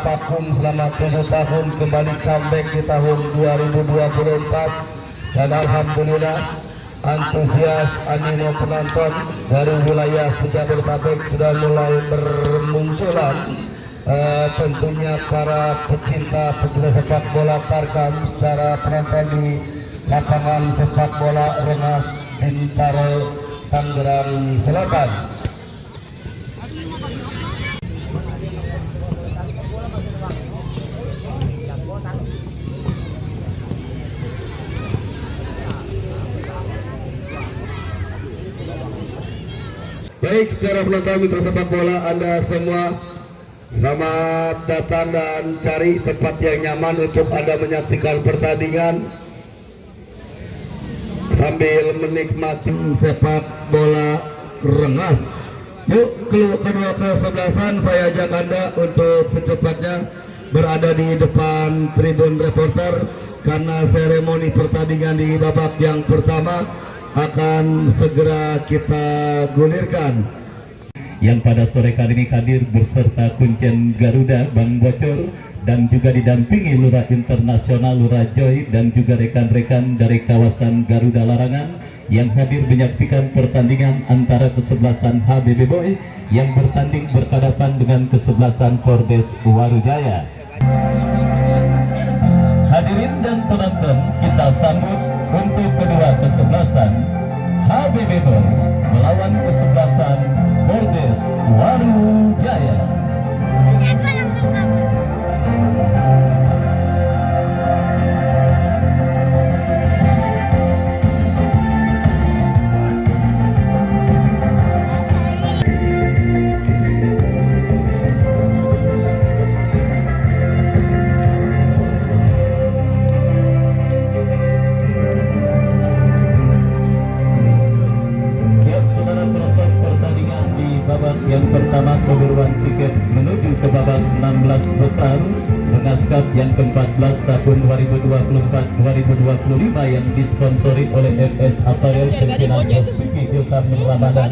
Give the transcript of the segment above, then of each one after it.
vakum selama 7 tahun kembali comeback di tahun 2024 dan alhamdulillah antusias animo penonton dari wilayah Jabodetabek sudah mulai bermunculan. Tentunya para pecinta sepak bola Tarkam secara penonton di lapangan sepak bola Rengas Bintaro Tangerang Selatan. Baik, secara penonton mitra sepak bola Anda semua, selamat datang dan cari tempat yang nyaman untuk Anda menyaksikan pertandingan sambil menikmati sepak bola Rengas. Yuk, kedua kesebelasan saya ajak Anda untuk secepatnya berada di depan tribun reporter karena seremoni pertandingan di babak yang pertama akan segera kita gulirkan. Yang pada sore kali ini hadir beserta kuncen Garuda Bang Bocor dan juga didampingi Lurah Internasional Lurah Joy dan juga rekan-rekan dari kawasan Garuda Larangan yang hadir menyaksikan pertandingan antara kesebelasan HBB Boy yang bertanding berhadapan dengan kesebelasan Fordes Warujaya. Hadirin dan penonton, kita sambut untuk kedua kesebelasan HBB Boy melawan kesebelasan Fordes Warujaya. Yang pertama keburuan tiket menuju ke babak 16 besar Rengaskap yang ke-14 tahun 2024-2025 yang disponsori oleh FS Apparel pimpinan SPK Hiltan Ramadan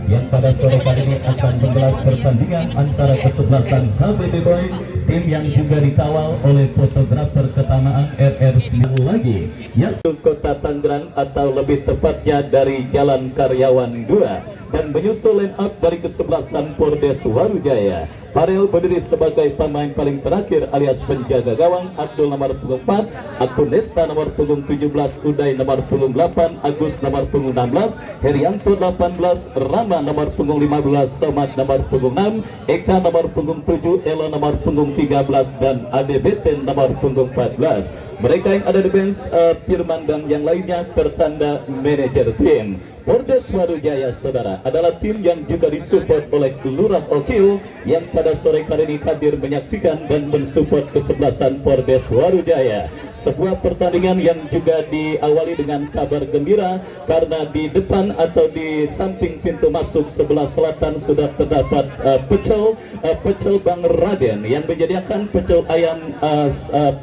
yang pada sore kali ini akan menggelar pertandingan antara kesebelasan HBB Boy, tim yang juga dikawal oleh fotografer ketamaan RR9 lagi yang Kota Tangerang atau lebih tepatnya dari Jalan Karyawan 2. Dan menyusul line up dari kesebelasan Fordes Warujaya, Farel berdiri sebagai pemain paling terakhir alias penjaga gawang, Abdul nomor punggung 4, Akun Nesta nomor punggung 17, Uday nomor punggung 8, Agus nomor punggung 16, Herianto 18, Rama nomor punggung 15, Somad nomor punggung 6, Eka nomor punggung 7, Elo nomor punggung 13, dan Ade Beten nomor punggung 14. Mereka yang ada di bench Firman dan yang lainnya bertanda manajer tim. Fordes Warujaya, saudara, adalah tim yang juga disupport oleh Lurah Okil yang pada sore kali ini hadir menyaksikan dan mensupport kesebelasan Fordes Warujaya. Sebuah pertandingan yang juga diawali dengan kabar gembira karena di depan atau di samping pintu masuk sebelah selatan sudah terdapat pecel Bang Raden yang menyediakan pecel ayam,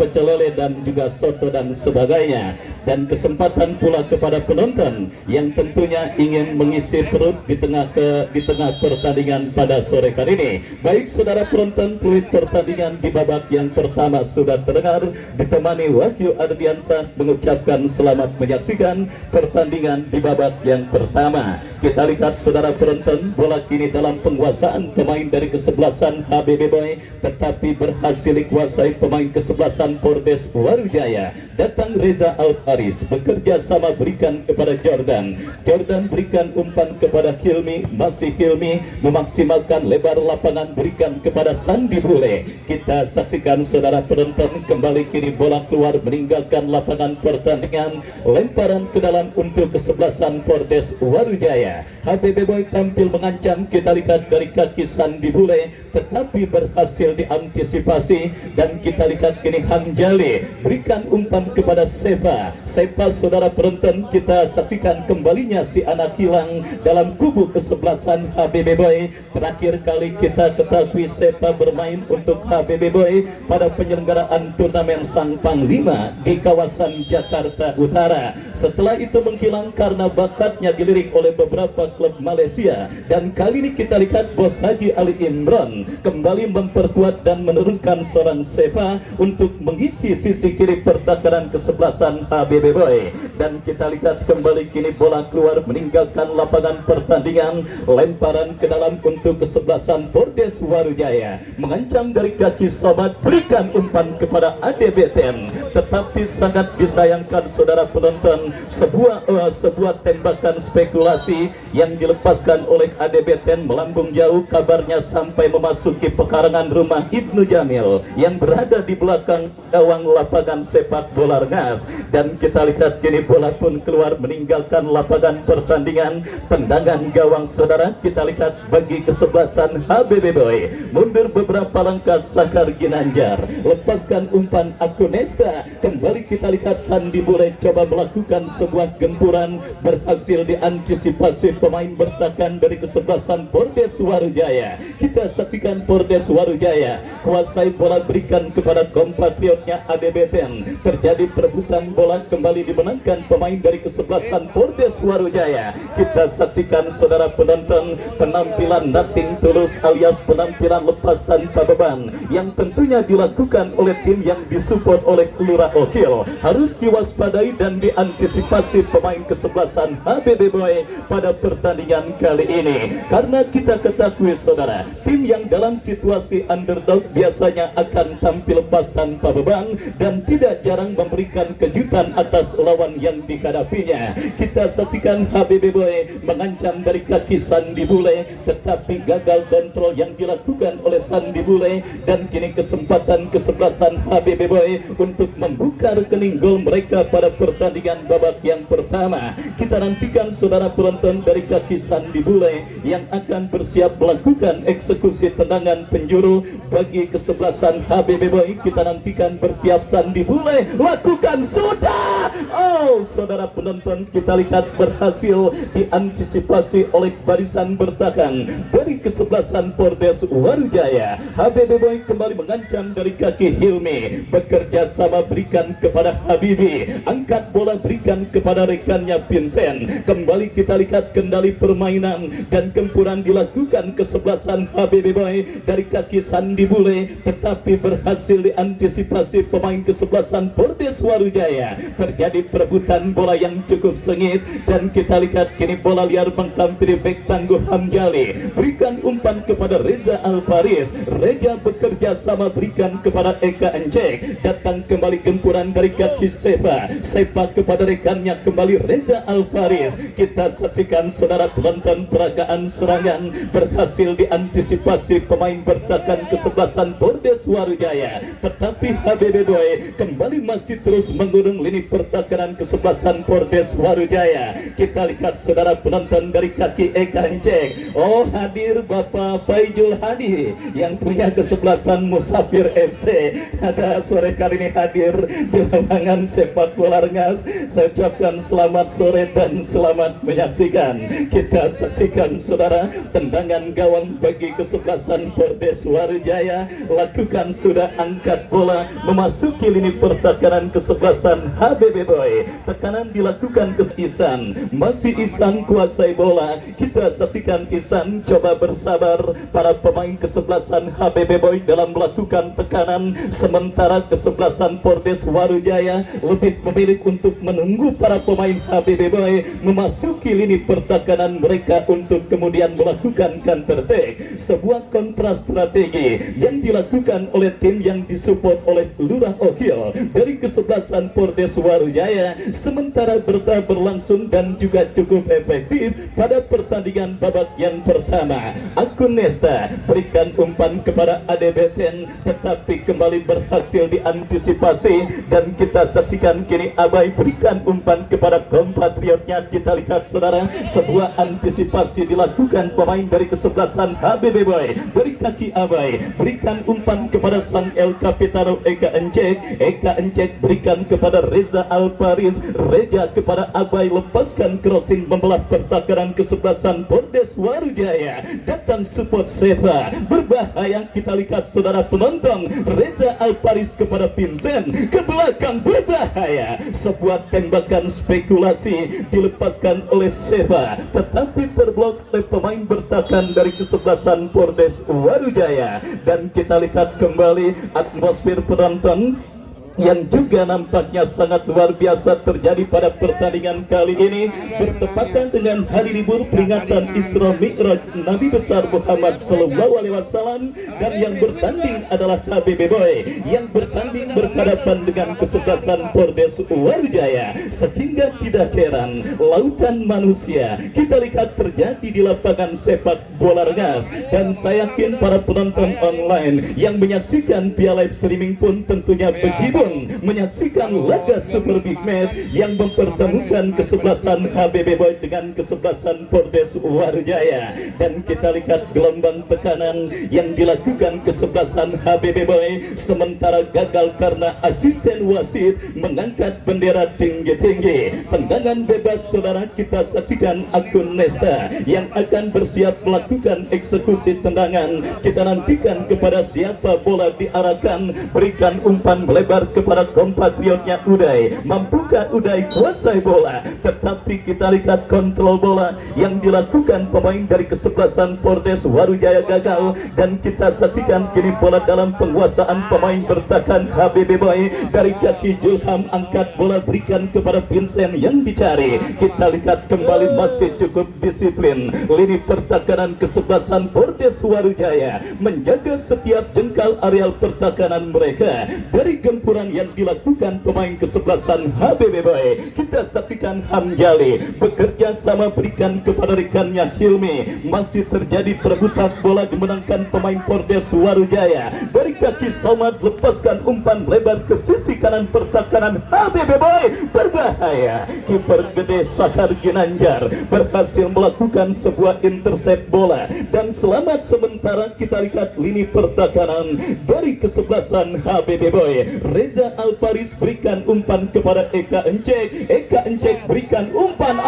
pecel lele dan juga soto dan sebagainya. Dan kesempatan pula kepada penonton yang tentunya ingin mengisi perut di tengah pertandingan pada sore kali ini. Baik saudara penonton, peluit pertandingan di babak yang pertama sudah terdengar, ditemani Wahyu Ardiansah mengucapkan selamat menyaksikan pertandingan di babak yang pertama. Kita lihat saudara penonton, bola kini dalam penguasaan pemain dari kesebelasan HBB Boy, tetapi berhasil dikuasai pemain kesebelasan Fordes Warujaya. Datang Reza Al-Aris bekerja sama berikan kepada Jordan berikan umpan kepada Hilmi, masih Hilmi memaksimalkan lebar lapangan berikan kepada Sandi Bule. Kita saksikan saudara penonton, kembali kini bola keluar meninggalkan lapangan pertandingan, lemparan ke dalam untuk kesebelasan Fordes Warujaya. HBB Boy tampil mengancam, kita lihat dari kaki Sandi Bule tetapi berhasil diantisipasi, dan kita lihat kini Hanjali berikan umpan kepada Sefa saudara penonton, kita saksikan kembalinya si anak hilang dalam kubu kesebelasan HBB Boy. Terakhir kali kita ketahui Sefa bermain untuk HBB Boy pada penyelenggaraan turnamen Sang Panglima 5 di kawasan Jakarta Utara. Setelah itu menghilang karena bakatnya dilirik oleh beberapa klub Malaysia, dan kali ini kita lihat Bos Haji Ali Imran kembali memperkuat dan menurunkan seorang Seva untuk mengisi sisi kiri pertahanan kesebelasan HBB Boy. Dan kita lihat kembali kini bola keluar meninggalkan lapangan pertandingan, lemparan ke dalam untuk kesebelasan Pordes Warujaya, mengancam dari kaki Sobat, berikan umpan kepada ADBTN, tetapi sangat disayangkan saudara penonton, sebuah tembakan spekulasi yang dilepaskan oleh ADBTN melambung jauh, kabarnya sampai memasuki pekarangan rumah Ibnu Jamil yang berada di belakang gawang lapangan sepak bola Rengas. Dan kita lihat kini bola pun keluar meninggalkan lapangan pertandingan, tendangan gawang saudara. Kita lihat bagi kesebelasan HBB Boy, mundur beberapa langkah Sakar Ginanjar, lepaskan umpan Akunesta. Kembali kita lihat Sandi Bule coba melakukan sebuah gempuran, berhasil diantisipasi pemain bertahan dari kesebelasan Pordes Warujaya. Kita saksikan Pordes Warujaya kuasai bola, berikan kepada kompatriotnya ADBTN. Terjadi perebutan bola, kembali dimenangkan pemain dari kesebelasan Pordes Warujaya. Kita saksikan saudara penonton penampilan nothing tulus alias penampilan lepas tanpa beban yang tentunya dilakukan oleh tim yang disupport oleh Lurah Okil. Harus diwaspadai dan diantisipasi pemain kesebelasan HBB Boy pada pertandingan kali ini, karena kita ketahui saudara, tim yang dalam situasi underdog biasanya akan tampil lepas tanpa beban dan tidak jarang memberikan kejutan atas lawan yang dihadapinya. Kita saksikan HBB Boy mengancam dari kaki Sandi Bule, tetapi gagal kontrol yang dilakukan oleh Sandi Bule, dan kini kesempatan kesebelasan HBB Boy untuk membuka rekening gol mereka pada pertandingan babak yang pertama. Kita nantikan saudara penonton dari kaki Sandi Bule yang akan bersiap melakukan eksekusi tendangan penjuru bagi kesebelasan HBB Boy. Kita nantikan bersiap Sandi Bule, lakukan sudah. Oh saudara penonton, kita lihat berhasil diantisipasi oleh barisan bertahan dari kesebelasan Pordes Warujaya. HBB Boy kembali mengancam dari kaki Hilmi, bekerja sama berikan kepada Habibi, angkat bola berikan kepada rekannya Vincent. Kembali kita lihat kendali permainan dan gempuran dilakukan kesebelasan HBB Boy dari kaki Sandi Bule, tetapi berhasil diantisipasi pemain kesebelasan Pordes Warujaya. Terjadi perebutan bola yang cukup sengit, dan kita lihat kini bola liar menghampiri bek tangguh Hamjali, berikan umpan kepada Reza Alfaris. Reza bekerja sama berikan kepada Eka Encek, datang kembali gempuran dari kaki Seva kepada rekannya kembali Reza Alfaris. Kita saksikan saudara penonton peragaan serangan berhasil diantisipasi pemain bertahan kesebelasan Pordes Warujaya, tetapi HBB Boy kembali masih terus mengurung lini pertahanan kesebelasan Pordes Warujaya. Kita lihat saudara penonton dari kaki Eka Encek. Oh hadir Bapak Faizul Hadi yang punya kesebelasan Musafir FC. Ada sore kali ini hadir di lapangan sepak bola Rengas. Saya ucapkan selamat sore dan selamat menyaksikan. Kita saksikan saudara tendangan gawang bagi kesebelasan Pordes Warujaya, lakukan sudah angkat bola memasuki lini pertahanan kesebelasan HBB Boy. Tekanan dilakukan ke Isan, masih Isan kuasai bola. Kita saksikan Isan coba bersabar para pemain kesebelasan HBB Boy dalam melakukan tekanan, sementara kesebelasan Pordes Warujaya lebih memilih untuk menunggu para pemain HBB Boy memasuki lini pertahanan mereka untuk kemudian melakukan counter attack. Sebuah kontra strategi yang dilakukan oleh tim yang disupport oleh Lurah Okil dari kesebelasan Pordes Warujaya, sementara berlangsung dan juga cukup efektif pada pertandingan babak yang pertama. Akunesta berikan umpan kepada ADBTN, tetapi kembali berhasil diantisipasi, dan kita saksikan kini Abai berikan umpan kepada kompatriotnya. Kita lihat saudara, sebuah antisipasi dilakukan pemain dari kesebelasan HBB Boy dari kaki Abai, berikan umpan kepada sang El Capitano Eka Encek. Eka Encek berikan kepada Reza Alfaris. Reza kepada Abai, lepaskan crossing membelah pertahanan kesebelasan Pordes Warujaya. datang support Seva. Berbahaya, kita lihat saudara penonton, Reza Alparis kepada Vincent ke belakang, berbahaya. Sebuah tembakan spekulasi dilepaskan oleh Seva, tetapi terblok oleh pemain bertahan dari kesebelasan Pordes Warujaya. Dan kita lihat kembali atmosfer penonton yang juga nampaknya sangat luar biasa terjadi pada pertandingan kali ini, bertepatan dengan hari libur peringatan Isra Mi'raj Nabi besar Muhammad SAW. Dan yang bertanding adalah HBB Boy yang bertanding berhadapan dengan kesebelasan Pordes Warujaya, sehingga tidak heran lautan manusia kita lihat terjadi di lapangan sepak bola Rengas. Dan saya yakin para penonton online yang menyaksikan via live streaming pun tentunya berjibun menyaksikan laga Super Big Match yang mempertemukan kesebelasan HBB Boy dengan kesebelasan Pordes Warujaya. Dan kita lihat gelombang tekanan yang dilakukan kesebelasan HBB Boy, sementara gagal karena asisten wasit mengangkat bendera tinggi-tinggi. Tendangan bebas saudara kita saksikan akun Nesta yang akan bersiap melakukan eksekusi tendangan. Kita nantikan kepada siapa bola diarahkan, berikan umpan melebar kepada kompatriotnya Uday. Mampukah Uday kuasai bola? Tetapi kita lihat kontrol bola yang dilakukan pemain dari kesebelasan Pordes Warujaya gagal. Dan kita saksikan kini bola dalam penguasaan pemain bertahan HBB Boy. Dari kaki Julham angkat bola berikan kepada Vincent yang dicari. Kita lihat kembali masih cukup disiplin lini pertahanan kesebelasan Pordes Warujaya menjaga setiap jengkal areal pertahanan mereka dari gempuran yang dilakukan pemain kesebelasan HBB Boy. Kita saksikan Hamjali bekerja sama berikan kepada rekannya Hilmi. Masih terjadi perebutan bola dimenangkan pemain Pordes Warujaya. Dari kaki Somad lepaskan umpan lebar ke sisi kanan pertahanan HBB Boy. Berbahaya, kiper gede Sakar Ginanjar berhasil melakukan sebuah intercept bola. Dan selamat sementara kita lihat lini pertahanan dari kesebelasan HBB Boy. Reza Alparis berikan umpan kepada Eka Encek. Eka Encek berikan umpan.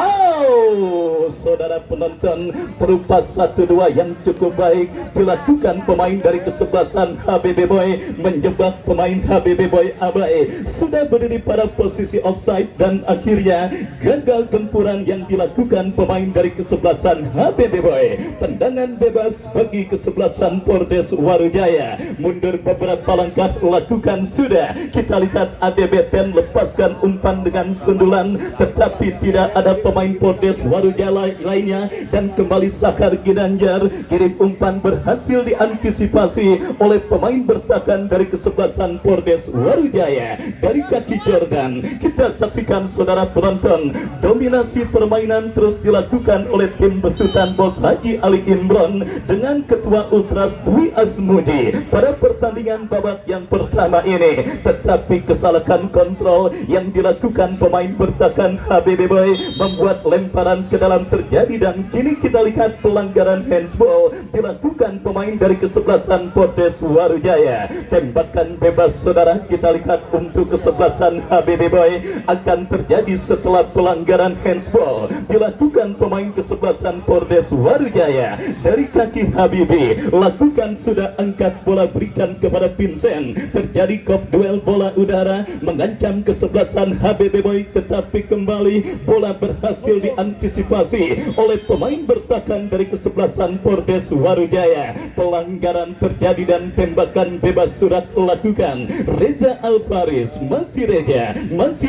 Saudara penonton, berupa 1-2 yang cukup baik dilakukan pemain dari kesebelasan HBB Boy, menjebak pemain HBB Boy abai. Sudah berdiri pada posisi offside dan akhirnya gagal gempuran yang dilakukan pemain dari kesebelasan HBB Boy. Tendangan bebas bagi kesebelasan Pordes Warujaya. Mundur beberapa langkah lakukan sudah. Kita lihat ADB10 lepaskan umpan dengan sundulan, tetapi tidak ada pemain Pordes Warujaya lainnya. Dan kembali Sakar Ginanjar kirim umpan berhasil diantisipasi oleh pemain bertahan dari kesebelasan Pordes Warujaya. Dari kaki Jordan kita saksikan saudara penonton, dominasi permainan terus dilakukan oleh tim besutan Bos Haji Ali Imron dengan ketua Ultras Dwi Asmudi pada pertandingan babak yang pertama ini. Tetapi kesalahan kontrol yang dilakukan pemain bertahan HBB Boy membuat lemparan ke dalam terjadi. Dan kini kita lihat pelanggaran handsball dilakukan pemain dari kesebelasan Pordes Warujaya. Tembakan bebas saudara kita lihat untuk kesebelasan HBB Boy akan terjadi setelah pelanggaran handsball dilakukan pemain kesebelasan Pordes Warujaya. Dari kaki Habibi lakukan sudah angkat bola berikan kepada Vincent. Terjadi kop duel bola udara mengancam kesebelasan HBB Boy, tetapi kembali bola berhasil diantisipasi oleh pemain bertahan dari kesebelasan Pordes Warujaya. Pelanggaran terjadi dan tembakan bebas sudah dilakukan. Reza Alparis masih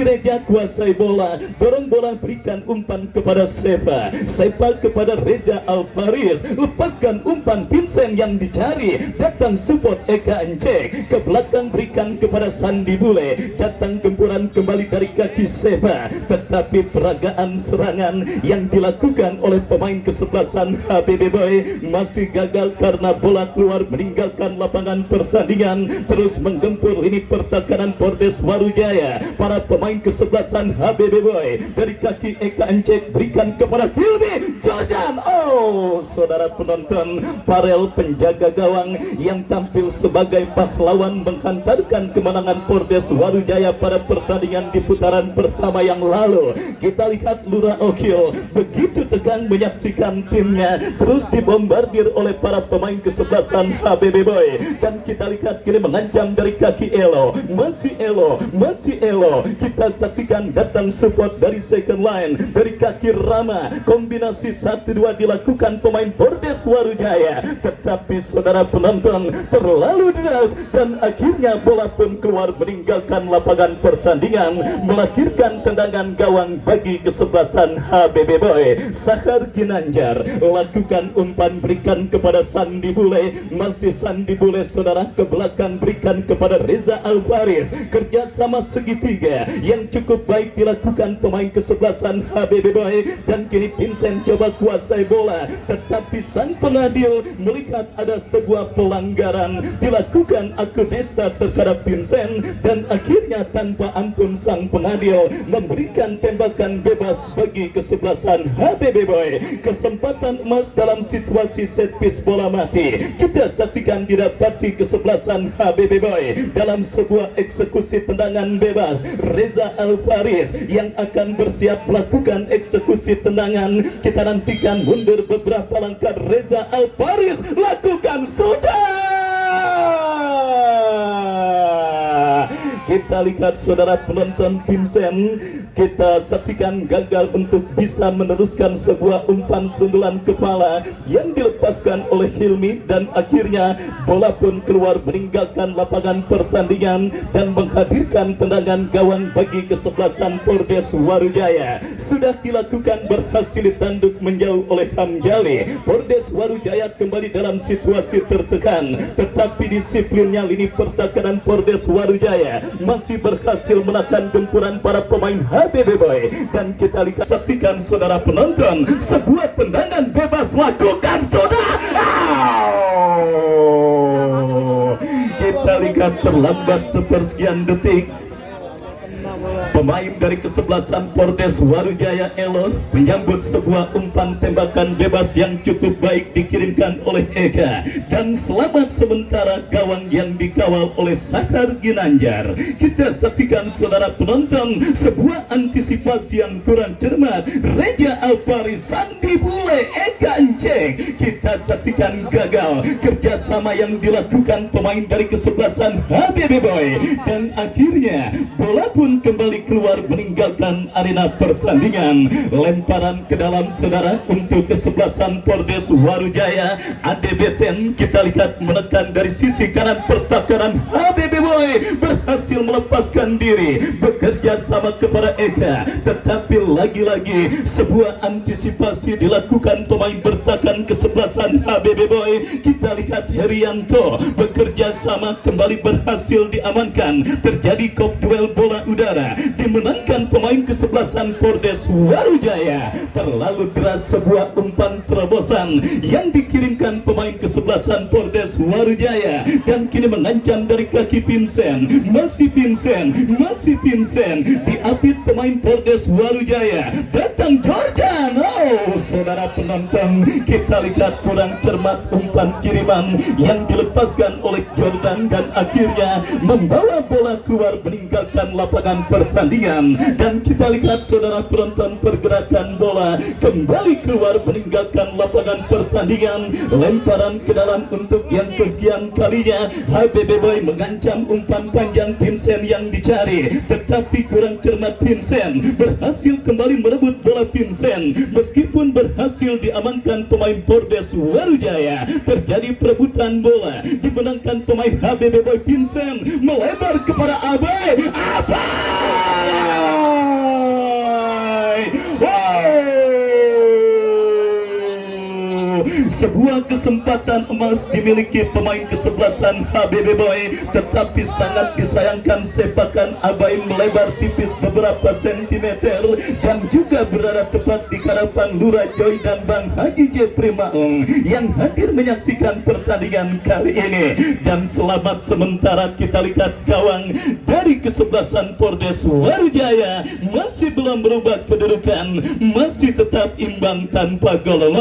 Reja kuasai bola, dorong bola berikan umpan kepada Seva kepada Reza Alparis, lepaskan umpan Vincent yang dicari, datang support Eka Encek ke belakang berikan kepada Sandi Bule, datang gempuran kembali dari kaki Seva, tetapi peragaan serangan yang dilakukan oleh pemain kesebelasan HBB Boy masih gagal karena bola keluar meninggalkan lapangan pertandingan. Terus menggempur lini pertahanan Pordes Warujaya. Para pemain kesebelasan HBB Boy dari kaki Eka Encek berikan kepada Hilmi Jordan. Saudara penonton, Farel penjaga gawang yang tampil sebagai pahlawan menghantarkan kemenangan lapangan Pordes Warujaya pada pertandingan di putaran pertama yang lalu. Kita lihat Lura Okil begitu tegang menyaksikan timnya terus dibombardir oleh para pemain kesebelasan HBB Boy, dan kita lihat kini mengancam dari kaki Elo, masih Elo, masih Elo. Kita saksikan datang support dari second line dari kaki Rama, kombinasi 1-2 dilakukan pemain Pordes Warujaya, tetapi saudara penonton terlalu deras dan akhirnya bola pun keluar meninggalkan lapangan pertandingan, melahirkan tendangan gawang bagi kesebelasan HBB Boy. Sahar Ginanjar lakukan umpan berikan kepada Sandi Bule, masih Sandi Bule saudara ke belakang berikan kepada Reza Alvaris. Kerjasama segitiga yang cukup baik dilakukan pemain kesebelasan HBB Boy, dan kini Vincent coba kuasai bola, tetapi sang pengadil melihat ada sebuah pelanggaran dilakukan Akudesta terhadap Vincent, dan akhirnya tanpa ampun sang pengadil memberikan tembakan bebas bagi kesebelasan HBB Boy. Kesempatan emas dalam situasi set piece bola mati kita saksikan didapati kesebelasan HBB Boy dalam sebuah eksekusi tendangan bebas. Reza Alvaris yang akan bersiap melakukan eksekusi tendangan, kita nantikan mundur beberapa langkah. Reza Alvaris lakukan sudah. Kita lihat saudara penonton Vincent, kita saksikan gagal untuk bisa meneruskan sebuah umpan sundulan kepala yang dilepaskan oleh Hilmi, dan akhirnya bola pun keluar meninggalkan lapangan pertandingan dan menghadirkan tendangan gawang bagi kesebelasan Pordes Warujaya. Sudah dilakukan berhasil ditanduk menjauh oleh Hamjali. Pordes Warujaya kembali dalam situasi tertekan, tetapi disiplinnya lini pertahanan Pordes Warujaya masih berhasil menahan gempuran para pemain HBB Boy. Dan kita lihat saksikan saudara penonton sebuah tendangan bebas lakukan saudara. Kita lihat terlambat sepersekian detik pemain dari kesebelasan Pordes Warujaya Elo menyambut sebuah umpan tembakan bebas yang cukup baik dikirimkan oleh Eka, dan selamat sementara gawang yang dikawal oleh Sakar Ginanjar. Kita saksikan saudara penonton sebuah antisipasi yang kurang cermat. Reza Alvaris, Sandi Bule, Eka Enceng, kita saksikan gagal kerjasama yang dilakukan pemain dari kesebelasan HBB Boy, dan akhirnya bola pun kembali keluar meninggalkan arena pertandingan. Lemparan ke dalam saudara untuk kesebelasan Pordes Warujaya. ADBTN kita lihat menekan dari sisi kanan pertahanan HBB Boy, berhasil melepaskan diri, bekerja sama kepada Eka, tetapi lagi-lagi sebuah antisipasi dilakukan pemain bertahan kesebelasan HBB Boy. Kita lihat Herianto bekerja sama kembali berhasil diamankan. Terjadi kop duel bola udara dimenangkan pemain kesebelasan Pordes Warujaya. Terlalu deras sebuah umpan terobosan yang dikirimkan pemain kesebelasan Pordes Warujaya, dan kini mengancam dari kaki Vincent, masih Vincent, masih Vincent, diapit pemain Pordes Warujaya. Datang Jordan. Oh saudara penonton, kita lihat kurang cermat umpan kiriman yang dilepaskan oleh Jordan, dan akhirnya membawa bola keluar meninggalkan lapangan pertandingan. Dan kita lihat saudara penonton pergerakan bola kembali keluar meninggalkan lapangan pertandingan. Lemparan ke dalam untuk yang kesekian kalinya. HBB Boy mengancam umpan panjang Vincent yang dicari, tetapi kurang cermat. Vincent berhasil kembali merebut bola. Vincent meskipun berhasil diamankan pemain Pordes Warujaya. Terjadi perebutan bola, dimenangkan pemain HBB Boy. Vincent melebar kepada Abai. Sebuah kesempatan emas dimiliki pemain kesebelasan HBB Boy, tetapi sangat disayangkan sepakan Abai melebar tipis beberapa sentimeter dan juga berada tepat di hadapan Lura Joy dan Bang Haji J. Primaung yang hadir menyaksikan pertandingan kali ini. Dan selamat sementara kita lihat gawang dari kesebelasan Pordes Warujaya masih belum berubah kedudukan, masih tetap imbang tanpa gol.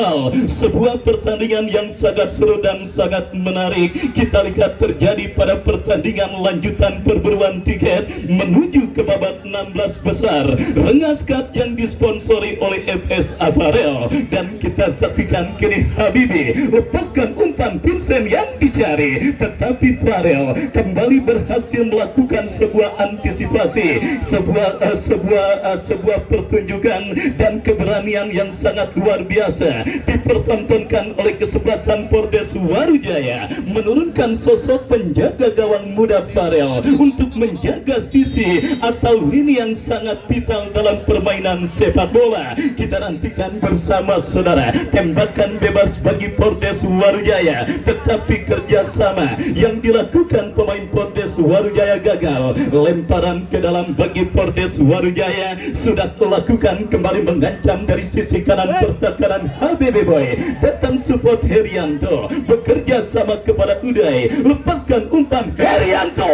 Sebuah pertandingan pertandingan yang sangat seru dan sangat menarik kita lihat terjadi pada pertandingan lanjutan perburuan tiket menuju ke babak 16 besar Rengas Cup yang disponsori oleh FS Apparel. Dan kita saksikan kini Habibi lepaskan umpan Vincent yang dicari, tetapi Farel kembali berhasil melakukan sebuah antisipasi, sebuah pertunjukan dan keberanian yang sangat luar biasa dipertontonkan oleh kesebelasan Pordes Warujaya, menurunkan sosok penjaga gawang muda Farel untuk menjaga sisi atau lini yang sangat vital dalam permainan sepak bola. Kita nantikan bersama saudara tembakan bebas bagi Pordes Warujaya, tetapi kerjasama yang dilakukan pemain Pordes Warujaya gagal. Lemparan ke dalam bagi Pordes Warujaya sudah dilakukan, kembali mengancam dari sisi kanan pertahanan HBB Boy. Datang support Herianto, bekerja sama kepada Uday, lepaskan umpan Herianto,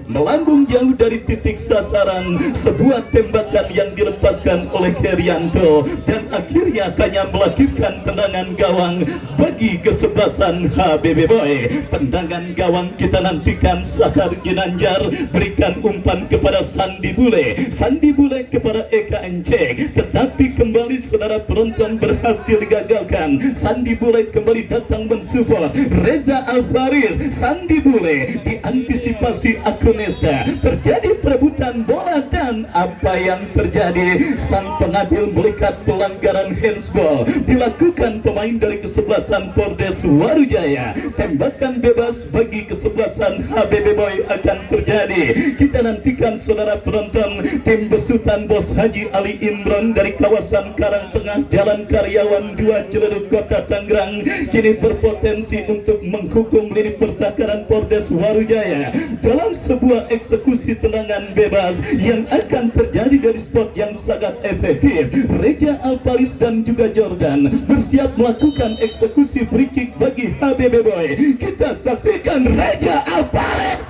melambung jauh dari titik sasaran. Sebuah tembakan yang dilepaskan oleh Herianto dan akhirnya hanya melakukan tendangan gawang bagi kesebelasan HBB Boy. Tendangan gawang kita nantikan. Sakar Ginanjar berikan umpan kepada Sandi Bule, Sandi Bule kepada Eka Encek, tetapi kembali saudara penonton berhasil digagalkan. Sandi Bule kembali datang mensupport Reza Alvaris. Sandi Bule diantisipasi Akunesta, terjadi perebutan bola dan apa yang terjadi, sang pengadil melihat pelanggaran handsball dilakukan pemain dari kesebelasan Pordes Warujaya. Tembakan bebas bagi kesebelasan HBB Boy akan terjadi. Kita nantikan saudara penonton, tim besutan Bos Haji Ali Imron dari kawasan Karangtengah Jalan Karyawan 2 Ciledug Kota Tangerang kini berpotensi untuk menghukum lini pertahanan Pordes Warujaya dalam sebuah eksekusi tendangan bebas yang akan terjadi dari spot yang sangat efektif. Reja Alvaris dan juga Jordan bersiap melakukan eksekusi free kick bagi HBB Boy. Kita saksikan Reja Alvaris.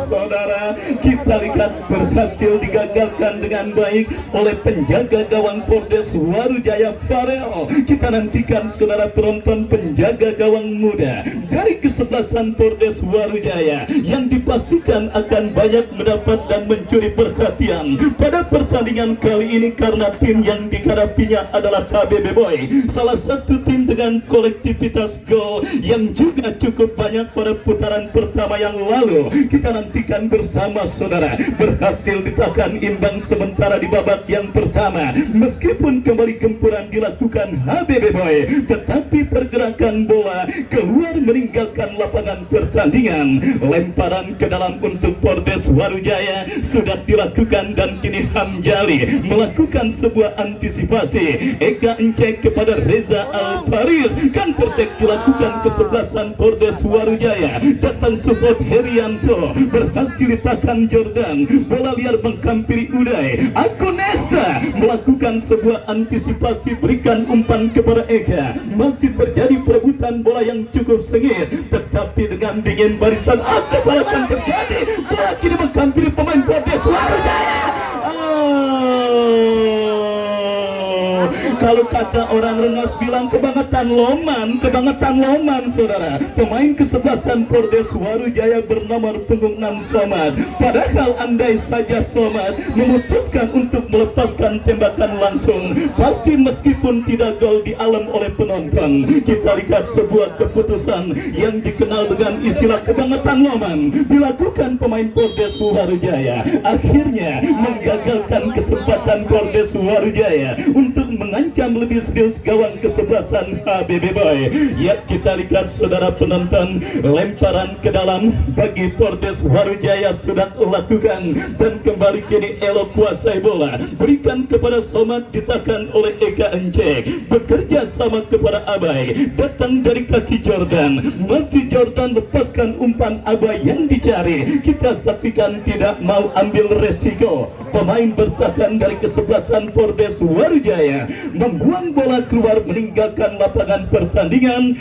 Saudara, kita lihat berhasil digagalkan dengan baik oleh penjaga gawang Pordes Warujaya Farel. Kita nantikan saudara penonton, penjaga gawang muda dari kesebelasan Pordes Warujaya yang dipastikan akan banyak mendapat dan mencuri perhatian pada pertandingan kali ini karena tim yang dihadapinya adalah HBB Boy, salah satu tim dengan kolektivitas gol yang juga cukup banyak pada putaran pertama yang lalu. Kita nantikan bersama saudara, berhasil ditahan imbang sementara di babak yang pertama. Meskipun kembali gempuran dilakukan HBB Boy, tetapi pergerakan bola keluar meninggalkan lapangan pertandingan. Lemparan ke dalam untuk Pordes Warujaya sudah dilakukan dan kini Hamjali melakukan sebuah antisipasi. Eka Encek kepada Reza Alvaris, kan pertek dilakukan kesebelasan Pordes Warujaya. Datang support Herianto, berhasil ditahan Jordan, bola liar menghampiri Uday. Akunesta melakukan sebuah antisipasi, berikan umpan kepada Eka. Masih terjadi perebutan bola yang cukup sengit, tetapi dengan dingin barisan kesalahan terjadi. Bola kini menghampiri pemain Pordes Warujaya. Kalau kata orang Rengas bilang kebangetan loman saudara. Pemain kesebelasan Pordes Warujaya bernomor punggung 6 Somad. Padahal andai saja Somad memutuskan untuk melepaskan tembakan langsung, pasti meskipun tidak gol di alam oleh penonton. Kita lihat sebuah keputusan yang dikenal dengan istilah kebangetan loman dilakukan pemain Pordes Warujaya, akhirnya menggagalkan kesempatan Pordes Warujaya untuk mengancam lebih serius gawang kesebelasan HBB Boy. Ya, kita lihat saudara penonton, lemparan ke dalam bagi Pordes Warujaya sudah dilakukan dan kembali kini Elo kuasai bola, berikan kepada Somad, ditahan oleh Eka Encek, bekerja sama kepada Abai, datang dari kaki Jordan, masih Jordan lepaskan umpan Abai yang dicari. Kita saksikan tidak mau ambil resiko, pemain bertahan dari kesebelasan Pordes Warujaya membuang bola keluar meninggalkan lapangan pertandingan.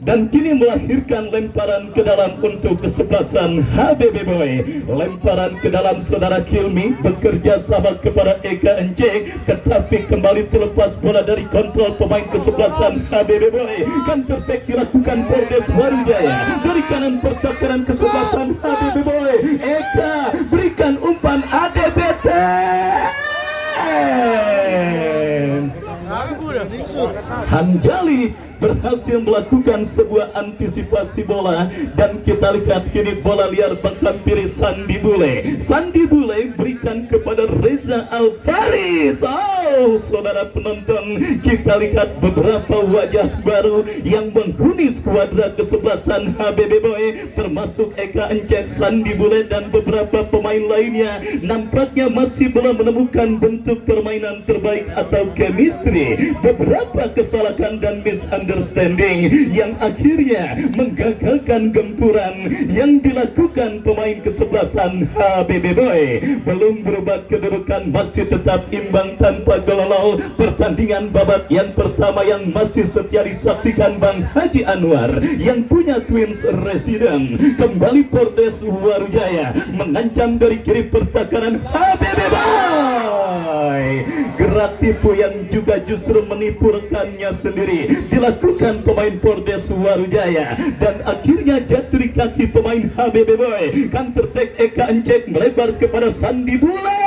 dan kini melahirkan lemparan ke dalam untuk kesebelasan HBB Boy. Lemparan ke dalam saudara Kilmi bekerja sama kepada Eka Encek, tetapi kembali terlepas bola dari kontrol pemain kesebelasan HBB Boy. Counter attack dilakukan Polres Warujaya dari kanan pertahanan kesebelasan HBB Boy. Eka berikan umpan ADBT. Hanjali berhasil melakukan sebuah antisipasi bola, dan kita lihat kini bola liar menghampiri Sandi Bule. Sandi Bule berikan kepada Reza Alfaris. Oh, saudara penonton, kita lihat beberapa wajah baru yang menghuni skuadra kesebelasan HBB Boy, termasuk Eka Encek, Sandi Bule, dan beberapa pemain lainnya. Nampaknya masih belum menemukan bentuk permainan terbaik atau chemistry. Beberapa kesalahan dan misunderstanding yang akhirnya menggagalkan gempuran yang dilakukan pemain kesebelasan HBB Boy. Belum berubah kedudukan, masih tetap imbang tanpa gol. Pertandingan babak yang pertama yang masih setia disaksikan Bang Haji Anwar yang punya Twins Resident. Kembali Polres Warujaya mengancam dari kiri pertahanan HBB Boy. Gerak tipu yang juga justru menipu rekannya sendiri dilakukan pemain Polres Warujaya, dan akhirnya jatuh di kaki pemain HBB Boy. Counter attack Eka Encek melebar kepada Sandi Bule.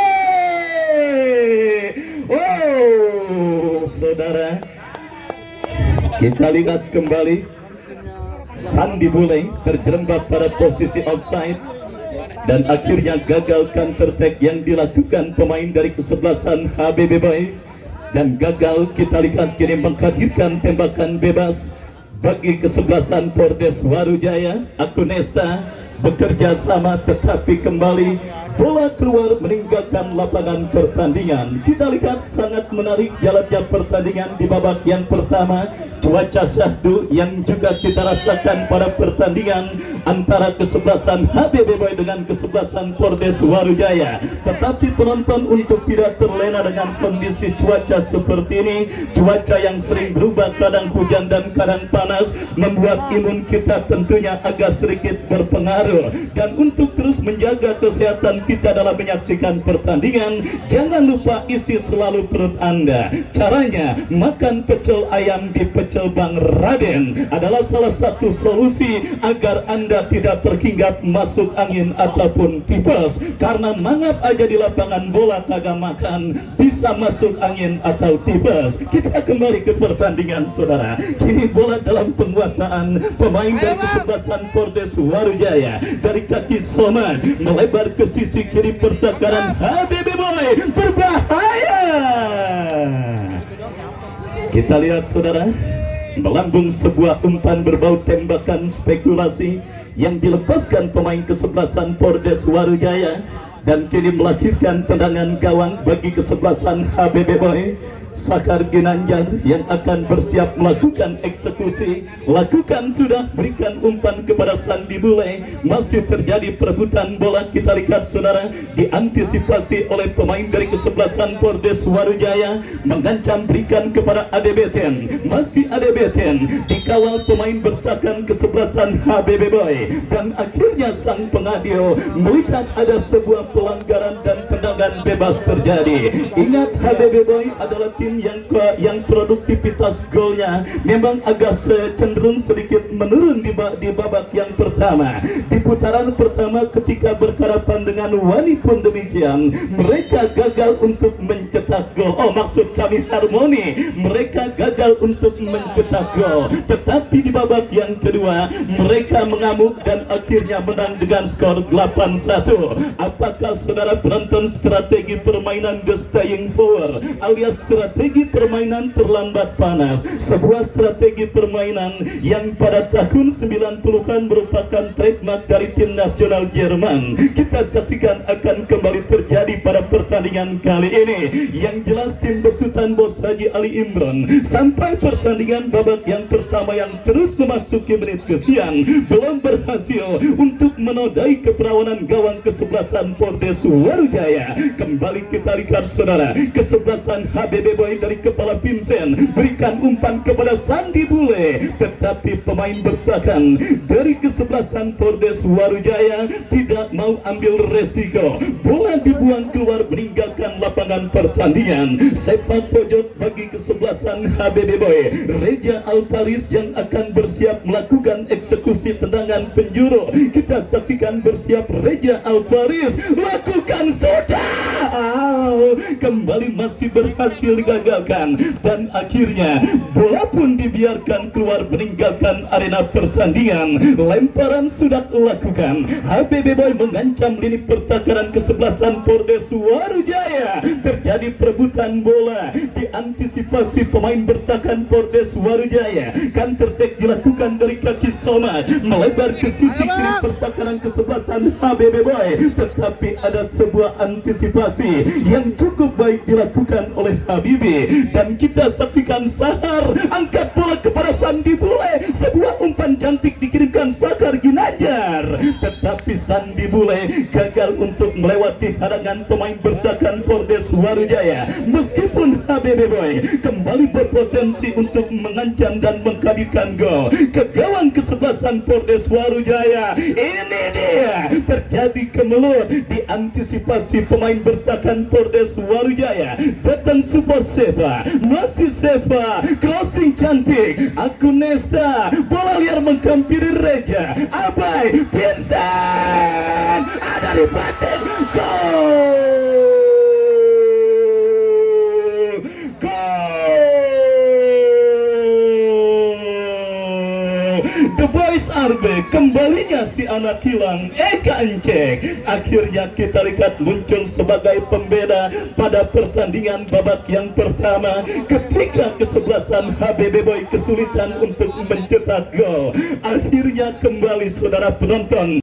Oh, saudara, kita lihat kembali Sandi Bule terjerembab pada posisi offside, dan akhirnya gagal counter attack yang dilakukan pemain dari kesebelasan HBB Boy, dan gagal. Kita lihat kini menghadirkan tembakan bebas bagi kesebelasan Polres Warujaya. Akunesta bekerja sama, tetapi kembali bola keluar meninggalkan lapangan pertandingan. Kita lihat sangat menarik jalannya pertandingan di babak yang pertama. Cuaca syahdu yang juga kita rasakan pada pertandingan antara kesebelasan HBB Boy dengan kesebelasan Polres Warujaya. Tetapi penonton, untuk tidak terlena dengan kondisi cuaca seperti ini, cuaca yang sering berubah, kadang hujan dan kadang panas, membuat imun kita tentunya agak sedikit berpengaruh. Dan untuk terus menjaga kesehatan kita dalam menyaksikan pertandingan, jangan lupa isi selalu perut Anda. Caranya, makan pecel ayam di Pecel Bang Raden adalah salah satu solusi agar Anda tidak terhinggap masuk angin ataupun tipes. Karena mangap aja di lapangan bola kagak makan, bisa masuk angin atau tipes. Kita kembali ke pertandingan, saudara. Kini bola dalam penguasaan pemain dari kesebelasan Polres Warujaya. Dari kaki Soman melebar ke sisi kiri pertahanan HBB Boy. Berbahaya. Kita lihat, saudara, melambung sebuah umpan berbau tembakan spekulasi yang dilepaskan pemain kesebelasan Polres Warujaya, dan kini melahirkan tendangan gawang bagi kesebelasan HBB Boy. Sakar Ginanjar yang akan bersiap melakukan eksekusi. Lakukan sudah, berikan umpan kepada Sandi Bule. Masih terjadi perebutan bola. Kita lihat, saudara, diantisipasi oleh pemain dari kesebelasan Polres Warujaya, mengancam berikan kepada ADBTN. Masih ADBTN dikawal pemain bertahan kesebelasan HBB Boy, dan akhirnya sang pengadil melihat ada sebuah pelanggaran dan tendangan bebas terjadi. Ingat, HBB Boy adalah tim yang produktivitas golnya memang agak cenderung sedikit menurun di babak yang pertama. Di putaran pertama ketika berhadapan dengan Wani pun demikian, mereka gagal untuk mencetak gol. Oh, maksud kami Harmoni, mereka gagal untuk mencetak gol. Tetapi di babak yang kedua mereka mengamuk dan akhirnya menang dengan skor 8-1. Apakah saudara penonton strategi permainan the staying power alias strategi permainan terlambat panas, sebuah strategi permainan yang pada tahun 90-an merupakan trademark dari tim nasional Jerman. Kita saksikan akan kembali terjadi pada pertandingan kali ini. Yang jelas tim besutan Bos Haji Ali Imron sampai pertandingan babak yang pertama yang terus memasuki menit ke-9 belum berhasil untuk menodai keperawanan gawang kesebelasan Polres Warujaya. Kembali kita lihat, saudara, kesebelasan HBB Boy dari kepala Vincent berikan umpan kepada Sandi Bule, tetapi pemain bertahan dari kesebelasan Pordes Warujaya tidak mau ambil resiko. Bola dibuang keluar meninggalkan lapangan pertandingan. Sepak pojok bagi kesebelasan HBB Boy. Reja Alvaris yang akan bersiap melakukan eksekusi tendangan penjuru. Kita saksikan bersiap Reja Alvaris lakukan sudah. Kembali masih berhasil digagalkan dan akhirnya bola pun dibiarkan keluar meninggalkan arena pertandingan. Lemparan sudah dilakukan. HBB Boy mengancam lini pertahanan kesebelasan Pordes Warujaya. Terjadi perebutan bola, diantisipasi pemain bertahan Pordes Warujaya. Counter attack dilakukan dari kaki Somad melebar ke sisi kiri pertahanan kesebelasan HBB Boy, tetapi ada sebuah antisipasi yang cukup baik dilakukan oleh Habibi dan kita saksikan Sahar angkat bola kepada Sandi Bule. Sebuah umpan cantik dikirimkan Sakar Ginajar, tetapi Sandi Bule gagal untuk melewati hadangan pemain bertahan Pordes Warujaya. Meskipun HBB Boy kembali berpotensi untuk mengancam dan menghadirkan gol ke gawang kesebelasan Pordes Warujaya, ini dia terjadi kemelut diantisipasi pemain bertahan Pordes Warujaya. Datang support Seva, masih Seva, crossing cantik, Akunesta, bola liar menghampiri Reja, Abai, Vincent, ada di batin, gol! The Boys RB, kembalinya si anak hilang Eka Encek akhirnya kita lihat muncul sebagai pembeda pada pertandingan babak yang pertama ketika kesebelasan HBB Boy kesulitan untuk mencetak gol. Akhirnya kembali saudara penonton.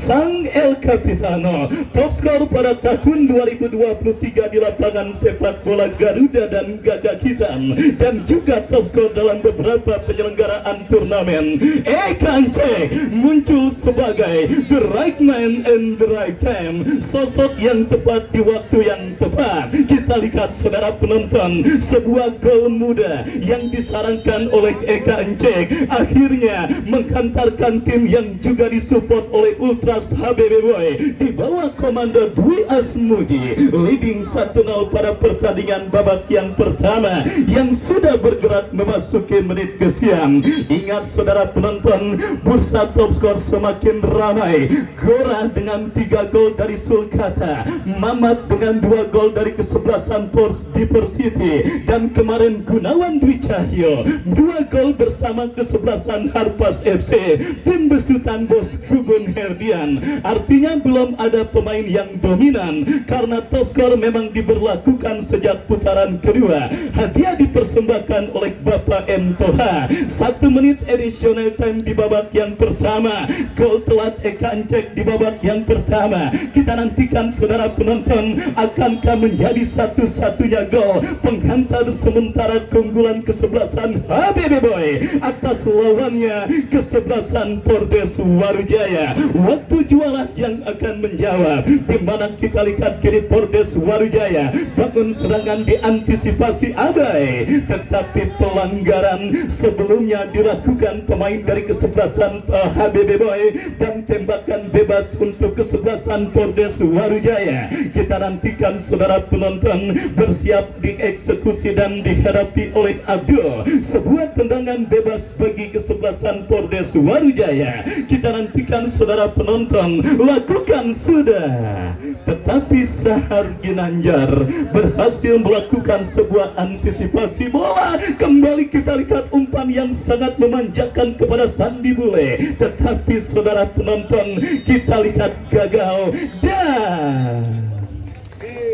Sang El Capitano, top skor pada tahun 2023 di lapangan sepak bola Garuda dan Gagak Hitam, dan juga top skor dalam beberapa penyelenggaraan turnamen. Eka Encek muncul sebagai the right man and the right time, sosok yang tepat di waktu yang tepat. Kita lihat saudara penonton, sebuah gol muda yang disarankan oleh Eka Encek akhirnya menghantarkan tim yang juga disupport oleh Ultras HBB Boy di bawah komando Dwi Asmuji leading 1-0 pada pertandingan babak yang pertama yang sudah bergerak memasuki menit ke-9. Ingat saudara penonton, bursa top skor semakin ramai. Gora dengan 3 gol dari Sulkata, Mamat dengan 2 gol dari kesebelasan Pors Diversity, dan kemarin Gunawan Dwi Cahyo 2 gol bersama kesebelasan Harpas FC, tim besutan bos Gugun Herdian. Artinya belum ada pemain yang dominan karena top skor memang diberlakukan sejak putaran kedua. Hadiah dipersembahkan oleh Bapak M. Toha. 1 menit additional time di babak yang pertama. Gol telat Eka Encek di babak yang pertama. Kita nantikan saudara penonton, akankah menjadi satu-satunya gol penghantar sementara keunggulan kesebelasan HBB Boy atas lawannya kesebelasan Pordes Warujaya. Waktu jualah yang akan menjawab, di mana kita lihat kiri Pordes Warujaya bangun serangan diantisipasi Abai, tetapi pelanggaran sebelumnya dilakukan pemain dari kesebelasan HBB Boy dan tembakan bebas untuk kesebelasan Pordes Warujaya. Kita nantikan saudara penonton, bersiap dieksekusi dan dihadapi oleh Abdul, sebuah tendangan bebas bagi kesebelasan Pordes Warujaya. Kita nantikan saudara penonton, lakukan sudah, tetapi Sahar Ginanjar berhasil melakukan sebuah antisipasi bola. Kembali kita lihat umpan yang sangat memanjakan kepada Sandi Bule, tetapi saudara penonton kita lihat gagal dan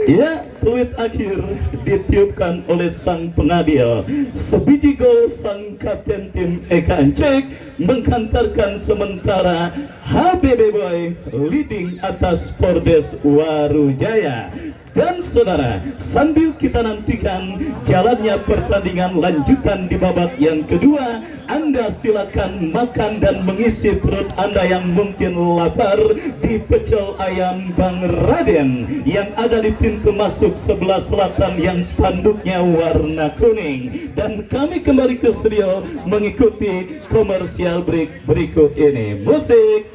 Ya, peluit akhir ditiupkan oleh sang pengadil. Sebiji gol sang kapten tim Eka Encek menghantarkan sementara HBB Boy leading atas Pordes Warujaya. Dan saudara, sambil kita nantikan jalannya pertandingan lanjutan di babak yang kedua, Anda silakan makan dan mengisi perut Anda yang mungkin lapar di pecel ayam Bang Raden yang ada di pintu masuk sebelah selatan yang spanduknya warna kuning. Dan kami kembali ke studio mengikuti komersial break berikut ini. Musik.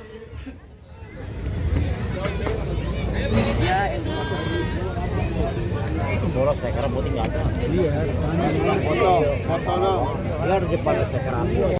boros steker putih nggak ada. Iya, foto dong. Dia ada di depan steker aku.